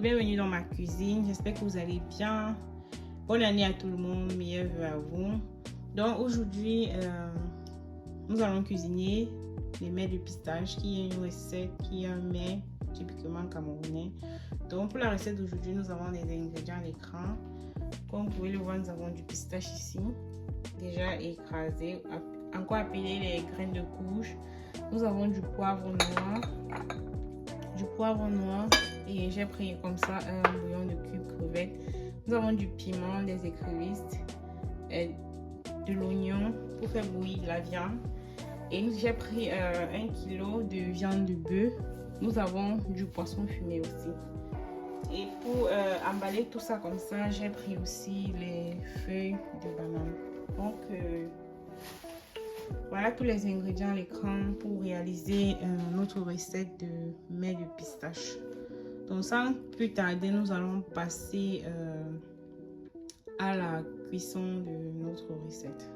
bienvenue dans ma cuisine. J'espère que vous allez bien. Bonne année à tout le monde, meilleurs vœux à vous. Donc aujourd'hui, nous allons cuisiner les mets de pistache, qui est une recette, qui est un mets typiquement camerounais. Donc pour la recette d'aujourd'hui, nous avons les ingrédients à l'écran. Comme vous pouvez le voir, nous avons du pistache ici, déjà écrasé, encore appelé les graines de courge. Nous avons du poivre noir, et j'ai pris comme ça un bouillon de cubes crevettes. Nous avons du piment, des écrevisses, de l'oignon pour faire bouillir de la viande, et j'ai pris 1 kg de viande de bœuf. Nous avons du poisson fumé aussi. Et pour emballer tout ça comme ça, j'ai pris aussi les feuilles de banane. Donc voilà tous les ingrédients à l'écran pour réaliser notre recette de mets de pistache. Donc sans plus tarder, nous allons passer à la cuisson de notre recette.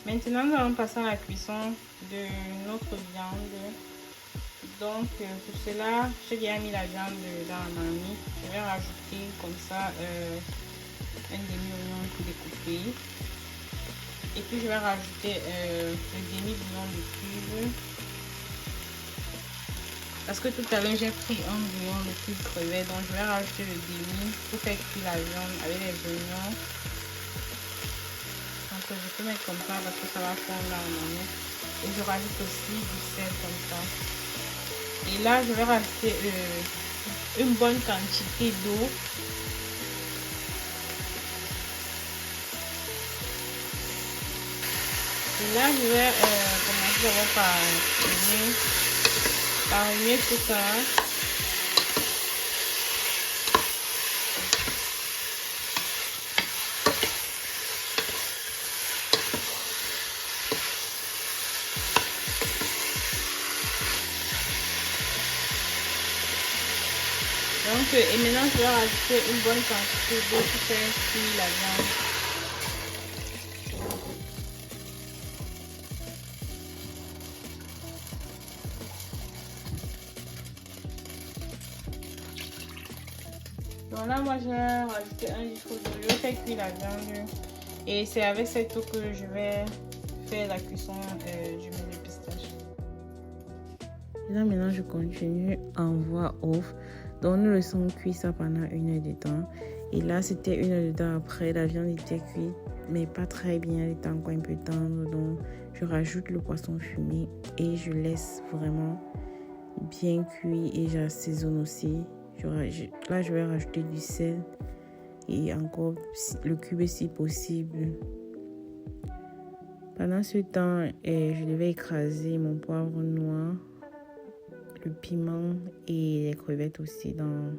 Maintenant, nous allons passer à la cuisson de notre viande. Donc pour cela, j'ai déjà mis la viande dans la marmite. Je vais rajouter comme ça un demi-oignon tout découpé. Et puis je vais rajouter le demi-bouillon de cube. Parce que tout à l'heure j'ai pris un bouillon de cube crevé. Donc je vais rajouter le demi pour faire cuire la viande avec les oignons. Donc je peux mettre comme ça parce que ça va fondre dans la marmite. Et je rajoute aussi du sel comme ça. Et là je vais rajouter une bonne quantité d'eau. Et là je vais commencer par remuer tout ça. Donc, et maintenant je vais rajouter une bonne quantité d'eau pour faire cuire la viande. Donc là, moi j'ai rajouté 1 litre d'eau. Je vais faire cuire la viande. Et c'est avec cette eau que je vais faire la cuisson du mets de pistache. Et là maintenant je continue en voix off. Donc nous laissons cuire ça pendant 1 heure de temps. Et là c'était 1 heure de temps après, la viande était cuite, mais pas très bien, elle était encore un peu tendre. Donc je rajoute le poisson fumé et je laisse vraiment bien cuire et j'assaisonne aussi. Là je vais rajouter du sel et encore le cube si possible. Pendant ce temps, je devais écraser mon poivre noir, le piment et les crevettes aussi dans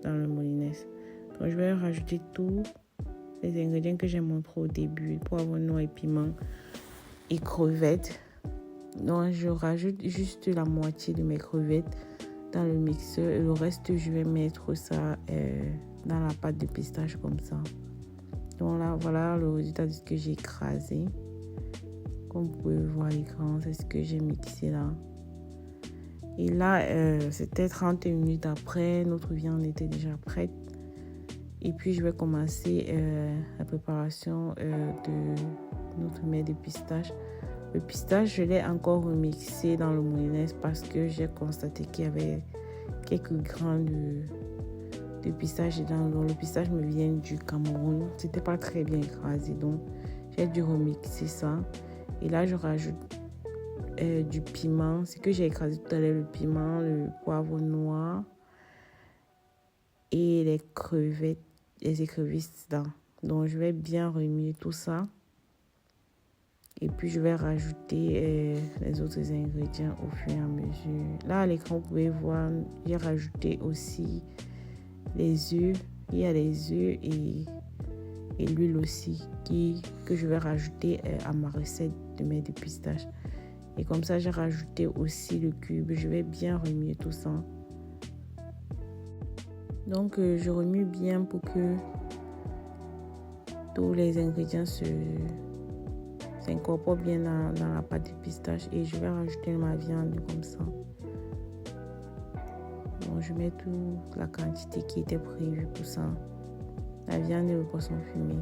le moulinès. Donc je vais rajouter tous les ingrédients que j'ai montrés au début, poivre noir et piment et crevettes. Donc je rajoute juste la moitié de mes crevettes dans le mixeur et le reste je vais mettre ça dans la pâte de pistache comme ça. Donc là voilà le résultat de ce que j'ai écrasé. Comme vous pouvez voir à l'écran, c'est ce que j'ai mixé là. Et là, c'était 30 minutes après, notre viande était déjà prête. Et puis, je vais commencer la préparation de notre mets de pistache. Le pistache, je l'ai encore remixé dans le moulinès parce que j'ai constaté qu'il y avait quelques grains de pistache dedans. Donc, le pistache me vient du Cameroun. C'était pas très bien écrasé, donc j'ai dû remixer ça. Et là, je rajoute du piment, ce que j'ai écrasé tout à l'heure, le piment, le poivre noir et les crevettes, les écrevisses dedans. Donc je vais bien remuer tout ça et puis je vais rajouter les autres ingrédients au fur et à mesure. Là à l'écran vous pouvez voir, j'ai rajouté aussi les œufs. Il y a les œufs et l'huile aussi que je vais rajouter à ma recette de mets de pistache. Et comme ça, j'ai rajouté aussi le cube. Je vais bien remuer tout ça. Donc, je remue bien pour que tous les ingrédients s'incorporent bien dans la pâte de pistache. Et je vais rajouter ma viande comme ça. Donc, je mets toute la quantité qui était prévue pour ça. La viande et le poisson fumé.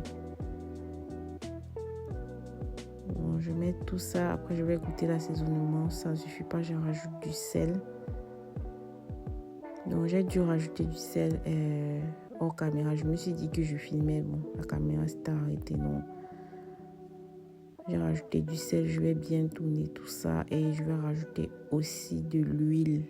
Bon, je mets tout ça. Après, je vais goûter l'assaisonnement. Ça ne suffit pas, je rajoute du sel. Donc, j'ai dû rajouter du sel hors caméra. Je me suis dit que je filmais. Bon, la caméra s'est arrêtée. Donc, j'ai rajouté du sel. Je vais bien tourner tout ça. Et je vais rajouter aussi de l'huile.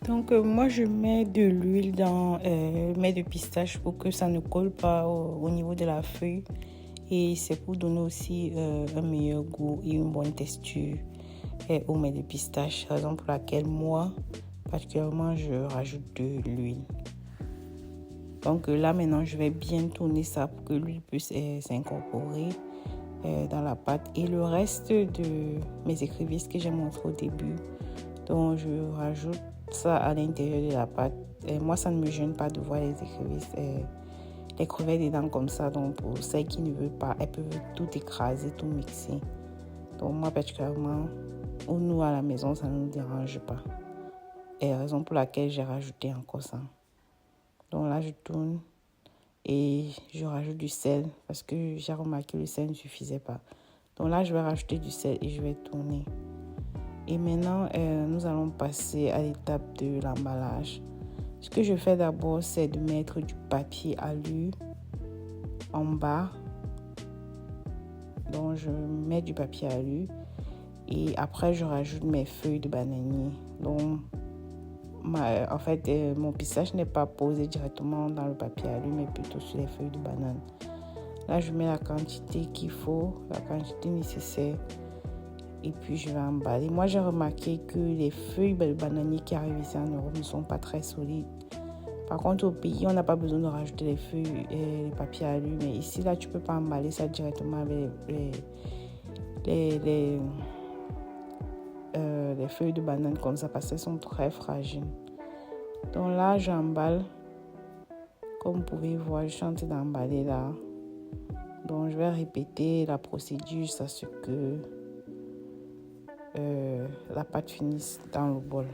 Donc, moi, je mets de l'huile dans le mets de pistache pour que ça ne colle pas au niveau de la feuille. Et c'est pour donner aussi un meilleur goût et une bonne texture au mets de pistache. Raison pour laquelle moi, particulièrement, je rajoute de l'huile. Donc là, maintenant, je vais bien tourner ça pour que l'huile puisse s'incorporer dans la pâte. Et le reste de mes écrevisses que j'ai montré au début, donc je rajoute ça à l'intérieur de la pâte. Moi, ça ne me gêne pas de voir les écrevisses, les crevettes dedans comme ça. Donc, pour celles qui ne veulent pas, elles peuvent tout écraser, tout mixer. Donc, moi, particulièrement, ou nous à la maison, ça ne nous dérange pas. Et raison pour laquelle j'ai rajouté encore ça. Donc là, je tourne et je rajoute du sel parce que j'ai remarqué que le sel ne suffisait pas. Donc là, je vais rajouter du sel et je vais tourner. Et maintenant, nous allons passer à l'étape de l'emballage. Ce que je fais d'abord, c'est de mettre du papier alu en bas. Donc, je mets du papier alu et après, je rajoute mes feuilles de bananier. Donc, en fait, mon pistache n'est pas posé directement dans le papier alu, mais plutôt sur les feuilles de banane. Là, je mets la quantité qu'il faut, la quantité nécessaire. Et puis, je vais emballer. Moi, j'ai remarqué que les feuilles de bananier qui arrivent ici en Europe ne sont pas très solides. Par contre, au pays, on n'a pas besoin de rajouter les feuilles et les papiers alu. Mais ici, là, tu ne peux pas emballer ça directement avec les feuilles de banane comme ça parce qu'elles sont très fragiles. Donc là, j'emballe. Comme vous pouvez voir, je suis en train d'emballer là. Donc, je vais répéter la procédure jusqu'à ce que la pâte finisse dans le bol.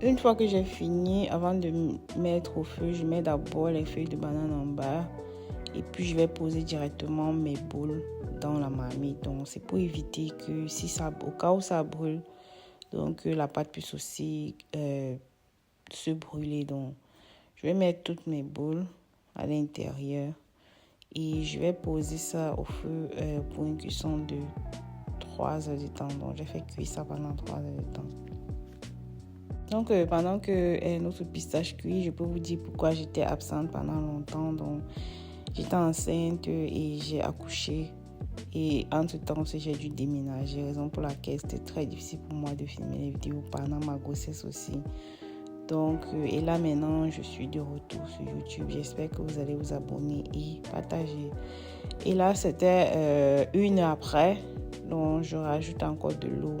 Une fois que j'ai fini, avant de mettre au feu, je mets d'abord les feuilles de banane en bas et puis je vais poser directement mes boules dans la marmite. Donc c'est pour éviter que au cas où ça brûle, donc la pâte puisse aussi se brûler. Donc je vais mettre toutes mes boules à l'intérieur et je vais poser ça au feu pour une cuisson de 3 heures de temps. Donc j'ai fait cuire ça pendant 3 heures de temps. Donc, pendant que notre pistache cuit, je peux vous dire pourquoi j'étais absente pendant longtemps. Donc, j'étais enceinte et j'ai accouché. Et entre-temps aussi, j'ai dû déménager, raison pour laquelle c'était très difficile pour moi de filmer les vidéos pendant ma grossesse aussi. Donc, et là maintenant, je suis de retour sur YouTube. J'espère que vous allez vous abonner et partager. Et là, c'était 1 heure après. Donc, je rajoute encore de l'eau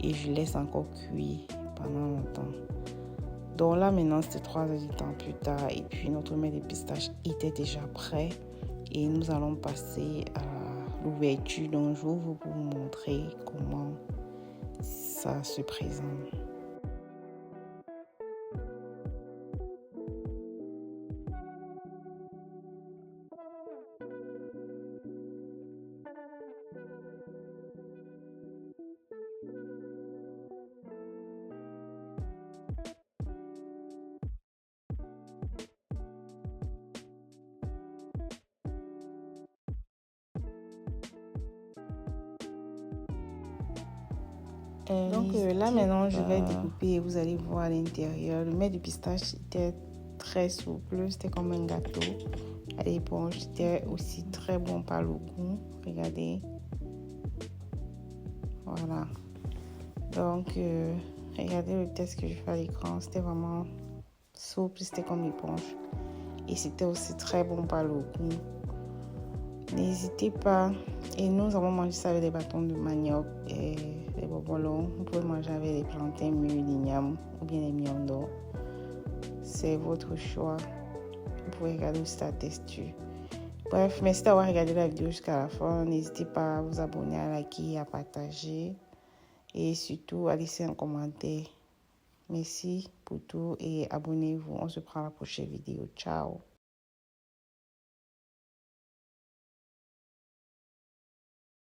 et je laisse encore cuire pendant longtemps. Donc là maintenant c'était 3 heures de temps plus tard et puis notre mets de pistache était déjà prêt et nous allons passer à l'ouverture. Donc je vais vous montrer comment ça se présente. Donc là maintenant je vais découper et vous allez voir à l'intérieur. Le mets de pistache était très souple, c'était comme un gâteau à l'éponge. C'était aussi très bon par le goût. Regardez. Voilà. Donc regardez le test que je fais à l'écran. C'était vraiment souple, c'était comme éponge. Et c'était aussi très bon par le goût. N'hésitez pas. Et nous avons mangé ça avec des bâtons de manioc et des bobolons. Vous pouvez manger avec des plantains mûrs, l'igname ou bien les miondors. C'est votre choix. Vous pouvez regarder aussi la texture. Bref, merci d'avoir regardé la vidéo jusqu'à la fin. N'hésitez pas à vous abonner, à liker, à partager. Et surtout, à laisser un commentaire. Merci pour tout et abonnez-vous. On se prend à la prochaine vidéo. Ciao.